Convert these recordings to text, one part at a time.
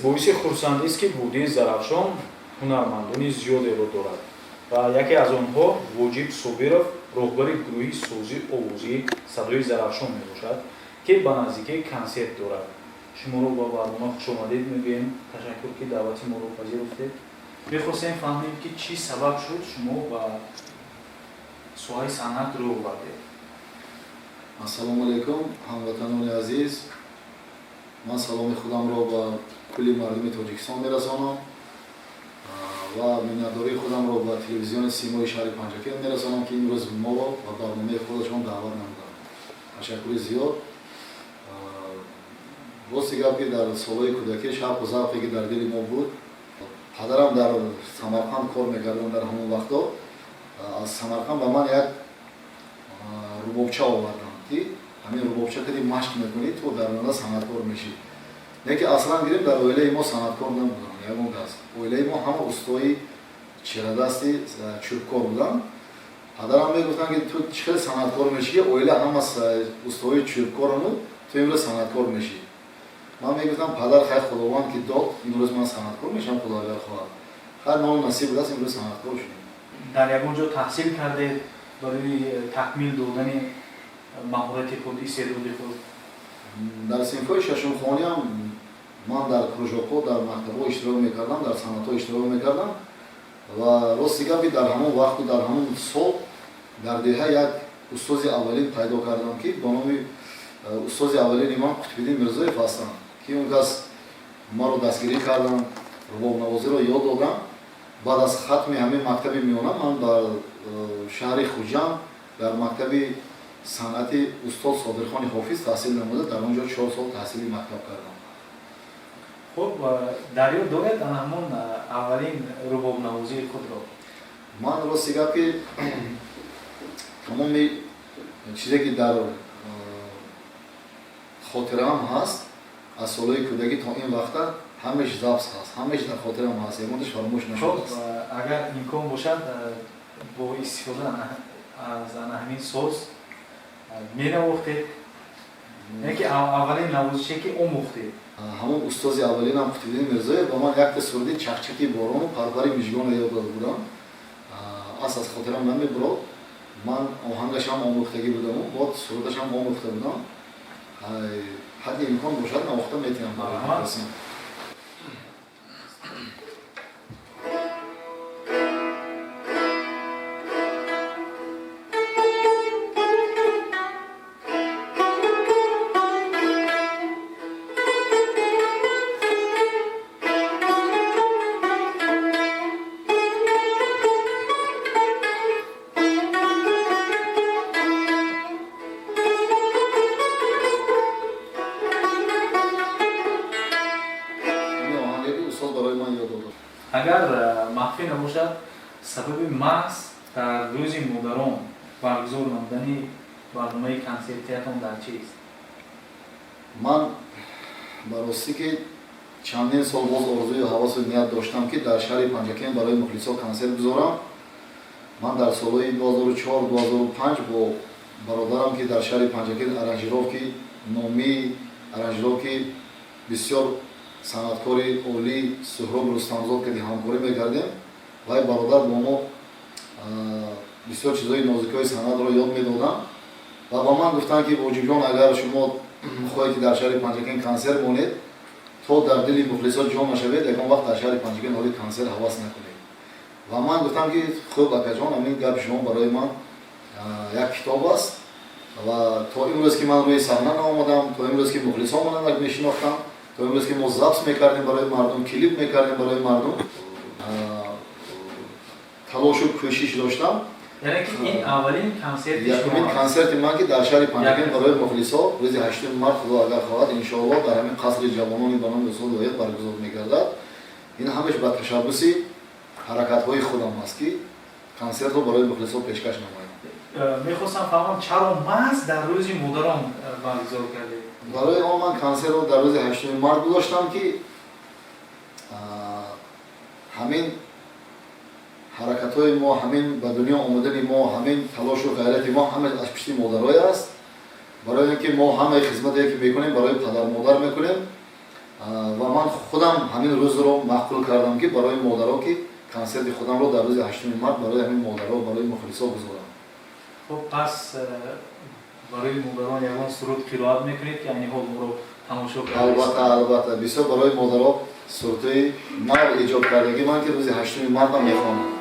боиси хурсандист ки Будин Зарафшон ҳунармандони зиёдеро дорад ва яке аз онҳо Воҷиб Собиров роҳбари гурӯҳи созӣ овозии Садои Зарафшон мебошад ки ба наздикии консерт дорад. Шуморо ба барнома хушомадед мегӯем. Ташаккур ки даъвати моро пазируфтед. Мехостем фаҳмем ки чӣ сабаб шуд шумо ба соҳаи санъат рӯ овардед. Ассалому алайкум ҳамватанони азиз. Ман саломи худамро ба кулли мардуми Тоҷикистон мерасонам ва миннатдории худамро ба телевизиони Симои шаҳри Панҷакент мерасонам ки имрӯз моро ба барномаи худашон даъват намуданд. Ташаккури зиёд. Рости гап ки дар солҳои кӯдакӣ шавқу завқе ки дар дили мо буд, падарам дар Самарқанд кор мекардам дар ҳамон вақтҳо. Аз Самарқанд ба ман як рубобча оварданд ки ҳамин рубобча кади машқ мекунӣ то дар онда санъаткор мешӣ. Не ки аслан гирифт дар оилаи мо санъаткор набуданд. Ягон даст оилаи мо ҳама устои чирадасти чӯбкор буданд. Падарам мегуфтанд ки ту чӣ хел санъаткор мешӣ ки оила ҳама устои чӯбкорану ту имрӯз санъаткор мешӣ. Ман мегуфтам падар хай худованд ки дод имрӯз ман санъаткор мешавам худоягар хоҳад. Хай нону насиб будаст имрӯз санъаткор шудем. Дар ягон ҷо таҳсил кардед барои такмил додани маҳорати худ, истеъдоди худ? Дар синфҳои шашумхониам ман дар кружокҳо, дар мактабҳо иштирок мекардам, дар санъатҳо иштирок мекардам ва рости гапи дар ҳамон вақту дар ҳамон сол дар деҳа як устози аввалин пайдо кардам ки бо номи устози аввалини ман Қутбиддин Мирзоев ҳастанд ки он кас маро дастгирӣ кардам, рубобнавозиро ёд додам. Баъд аз хатми ҳамин мактаби миёна ман ба шаҳри Хуҷанд дар мактаби санъати устод Содирхони Ҳофиз таҳсил намуда дар он ҷо 4 сол таҳсили мактаб кардам. Хуб, дар ёд доред ҳамон аввалин рубобнавозии худро? Ман рости гап ки тамоми чизе ки дар хотираам ҳаст аз солҳои кӯдакӣ то ин вақта ҳамеш забс ҳаст, ҳамеш дар хотираам ҳаст, ягонаш фаромӯш нашудааст. Агар имкон бошад бо истифода аз ҳамин соз менавохтед? Яке аввалин навозише ки омӯхтед? Ҳамон устози аввалинам Қутбиддин Мирзоев ба ман якта сурди чақчақи борону парпари мижгона ёд дод будам. Аз хотирам намебурод. Ман оҳангашам омӯхтагӣ будаму бод сурдашам омӯхта будам. ҳадди имкон бошад навохта метавонам барои агар махфӣ набошад сабаби маҳз дар рӯзи модарон баргузор намудани барномаи консертиятон дар чист? Ман ба ростӣ ки чандин сол боз орзуи ҳавасу ният доштам ки дар шаҳри Панҷакент барои мухлисо консерт гузорам. Ман дар солҳои 2004-2005 бо бародарам ки дар шаҳри Панҷакент аранҷировки номии аранҷировки бисёр санъаткори олӣ Суҳроб Рустамзод кади ҳамкорӣ мекардем. Вай бародар бо мо бисёр чизҳои нозикҳои санъатро ёд медодам ва ба ман гуфтанд ки Воҷибҷон, агар шумо хоҳед ки дар шаҳри Панҷакент консерт монед, то дар дили мухлисо ҷо нашавед, ягон вақт дар шаҳри Панҷакент ҳоли консерт ҳавас накунед. Ва ман гуфтам ки хуб акаҷон, ҳамин гапи шумо барои ман як китоб аст ва то имрӯз ки ман рӯи саҳна наомадам, то имрӯз ки мухлисо манро мешинохтам, то имрӯз ки мо запс мекардем барои мардум, клип мекардем барои мардум, талошу кӯшиш доштам. Яъне ки ин аввалин консерти шумо? Якумин консерти ман ки дар шаҳри Панҷакент барои мухлисо рӯзи 8 март худо агар хоҳад иншоаллоҳ дар ҳамин қасри ҷавонони ба номи Усул Воҳид баргузор мегардад. Ин ҳамеш ба ташаббуси ҳаракатҳои худам аст ки консертро барои мухлисо пешкаш намоям. Мехостам фаҳмам чаро маҳз дар рӯзи модарон баргузор кардед? Барои он ман консертро дар рӯзи 8 март гузоштам ки ҳамин ҳаракатҳои мо, ҳамин ба дунё омадани мо, ҳамин талошу ғайрати мо ҳама аз пишти модарҳое аст. Барои ин ки мо ҳамаи хизмате ки мекунем барои падар модар мекунем. ва ман худам ҳамин рӯзро маҳқул кардам ки барои модаро ки консерти худамро дар рӯзи 8 март барои ҳамин модаро барои мухлисо гузорам. خب پس برای مادران یگان سرود قرائت میکنید که یعنی حال ما رو تماشا کردید؟ البته بسیار برای مادرها سرودهای نو ایجاد کردگی من که روز 8 مارت هم میخوانم.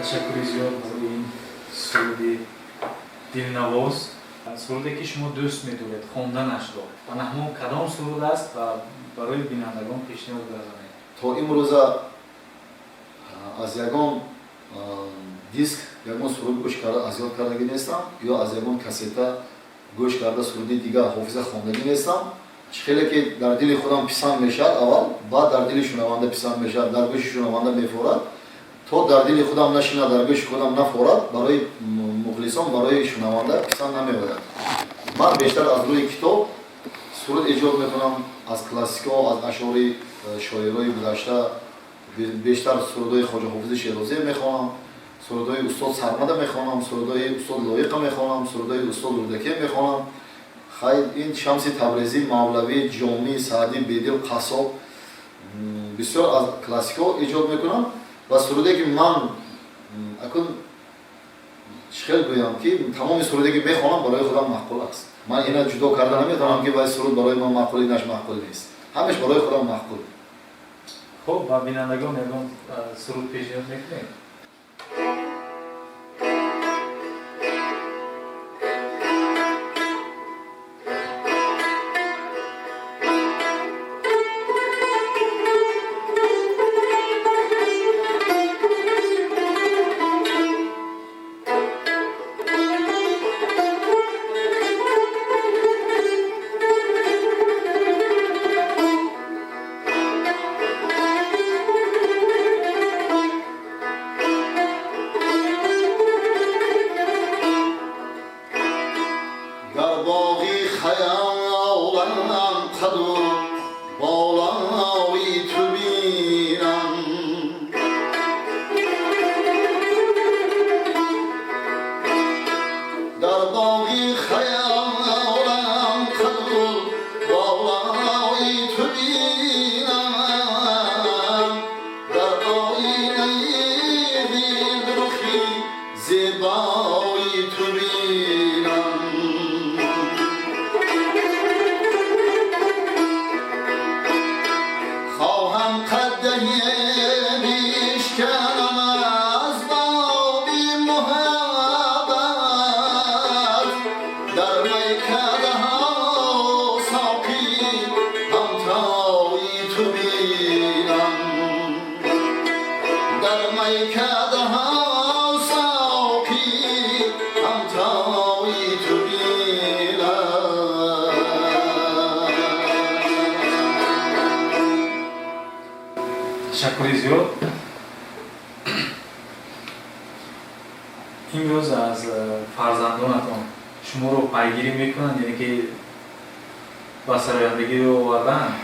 ташаккури зиёд барои ин суруди дилнавоз. Суруде ки шумо дӯст медоред хонданашро ва наҳмон кадом суруд аст ва барои бинандагон пешниҳод гардонед? То имрӯза аз ягон диск ягон суруд гӯш карда аз ёд кардагӣ нестам ё аз ягон касета гӯш карда суруди дигар ҳофиза хондагӣ нестам. хеле ки дар дили худам писанд мешавад аввал, баъд дар дили шунаванда писанд мешавад, дар гӯши шунаванда мефорад, то дар дили худам нашинад, дар гӯши худам нафорад, барои мухлисон, барои шунаванда писанд намеояд. ман бештар аз рӯи китоб суруд эҷод мекунам, аз классикҳо, аз ашъори шоирои гузашта, бештар сурудҳои хоҷа ҳофизи шерозӣ мехонам, сурудҳои устод Сармада мехонам, сурудҳои устод Лоиқа мехонам, сурудҳои устод Рӯдакӣ мехонам. хайр ин Шамси Табрезӣ, Мавлавӣ, Ҷомӣ, Саъдӣ, Бедил, Қассоб бисёр аз классикҳо эҷод мекунам ва суруде ки ман акун хел гӯям ки тамоми суруде ки мехонам барои худам маъқул аст. ман ина ҷудо карда наметавонам ки вай суруд барои ман маъқул, инаш маъқул нест. ҳамеш барои худам маъқул. хуб, ба бинандагон ягон суруд пешниҳод мекунед? ташаккури зиёд. имрӯз аз фарзандонатон шуморо пайгирӣ мекунанд, яъне ки ба сарояндагиро оварданд?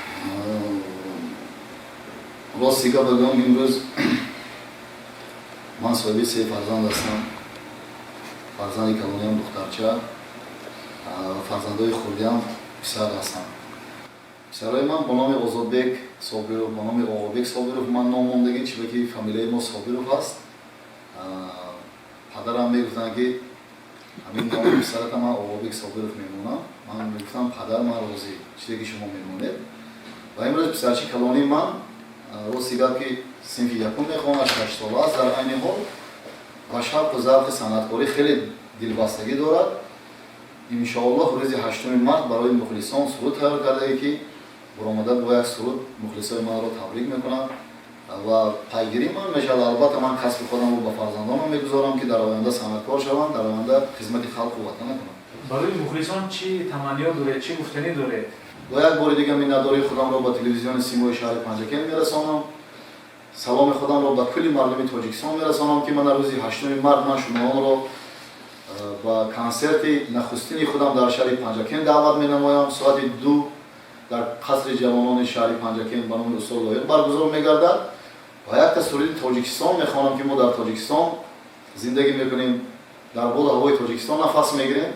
ростига бигӯям имрӯз ман соҳиби 3 фарзанд ҳастам. фарзанди калониам духтарча, фарзандои хурдиам писар ҳастанд. писарои ман бо номи Озодбек Собиров, бо номи Оғобек Собиров ман ном мондагӣ, чиба ки фамилияи мо Собиров ҳаст. падарам мегуфтанд ки ҳамин номи писарата ман Оғобек Собиров мемонам. ман мегуфтам падар ман розӣ, чизе ки шумо мемонед. ва имрӯз писарчи калонии ман рости гап ки синфи якум мехонад, 6 сола аст. дар айни ҳол ба шавқу завқи санъаткорӣ хеле дилбастагӣ дорад. иншоаллоҳ рӯзи 8 март барои мухлисон суруд тайёр кардагӣ ки буромада бо як суруд мухлисои манро табрик мекунанд ва пайгирӣ ман мешавад. албатта ман касби худамро ба фарзандонам мегузорам ки дар оянда санъаткор шаванд, дар оянда хизмати халқу ватан кунанд. барои мухлисон чӣ таманниё доред, чӣ гуфтанӣ доред? با یک بار دیگه منتداری خودم رو با تلویزیون سیمای شهر پنجکن میرسانم. سلام خودم رو به کل مردم تاجیکستان میرسانم که من روز 8 مارس من شما رو با کنسرت نخستین خودم در شهر پنجکن دعوت می‌نمایم. ساعت 2 در قصر جوانان شهر پنجکن به نام استاد لایق برگزار می‌گردد. و یک تا سرود تاجیکستان می‌خوانم که ما در تاجیکستان زندگی می‌کنیم، در بود هوای تاجیکستان نفس می‌گیریم.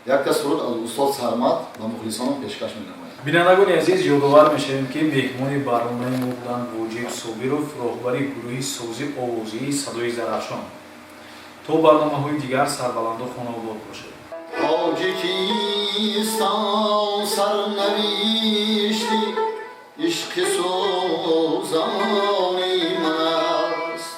یک تا سرود از استاد سرمد و مخلصانم پیشکش می‌نمایم. бинандагони азиз, ёдовар мешавем ки меҳмони барномаи мо буданд Воҷиб Собиров, роҳбари гурӯҳи созӣ овозии Садои Зарафшон. то барномаҳои дигар сарбаланду хонобод бошед. Тоҷикистон сарнавишти ишқи сӯзони ман аст.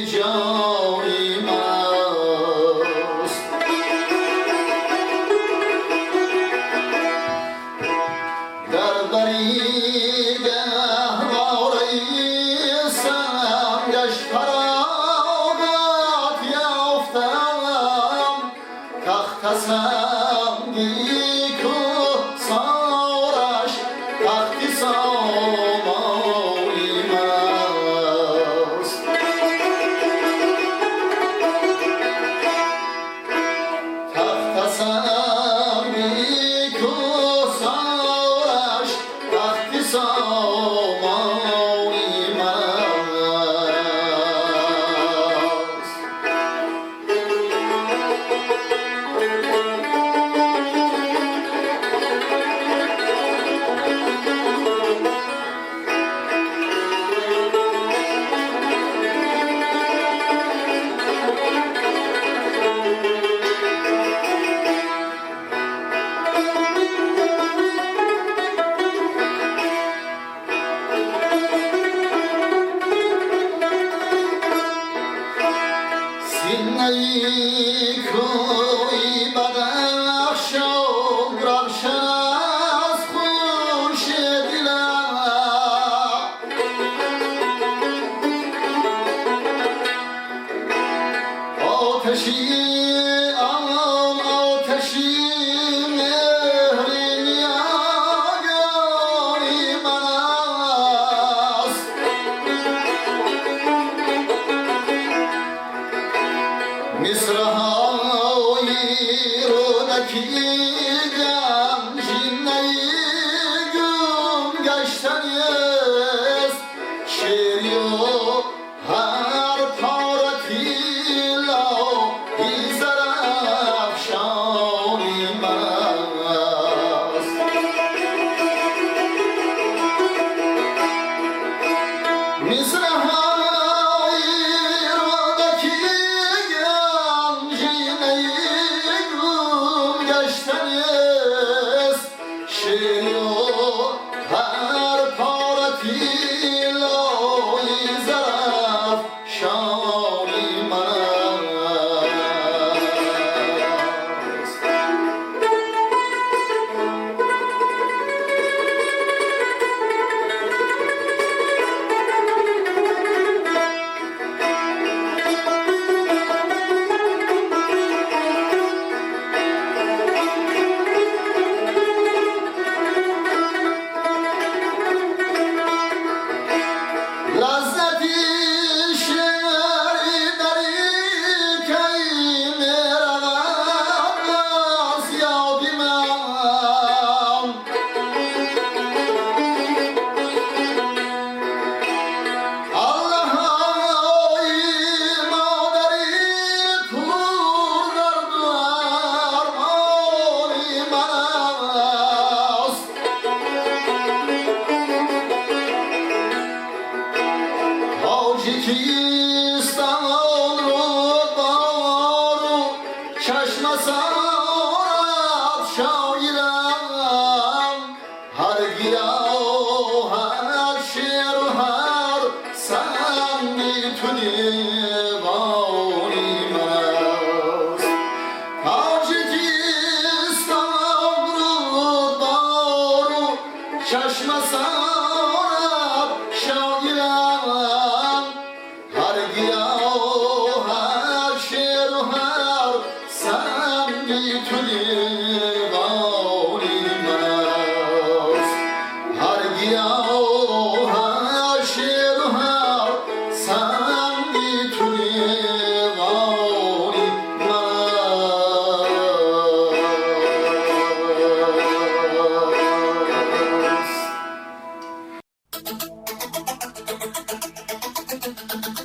جانی ماست در برید احواری سنگش فراغت یافتم تخت سنگی کو سارش تختی سامانی ماست تخت سنگی کو سارش تختی سامانی ماست سینه‌ای کوی بدخشان روشن از خورشید دلم آتشی آتشی مهری نیاگانی من است مصرهای رودکی گنجینه‌ای گم گشتنی است شعری و هر تارکی لاهی زرافشانی من است مصرهای رودکی شعری و هر پارتی لای زرف شانی من است لذتی شنیدنی که می‌رود از یاد من الله‌های مادری پر درد و ارمانی من است تاجیکستان رو بارو چشم سارت شایدم هر گیاه هر شعر و هر سنگی تو دیوانی من است تاجیکستان رو بارو چشم سارت شایدم هر گیاه هر شعر و هر سنگی تو دیوانی من است هر گیاه هر شعر و هر سنگی تو دیوانی من است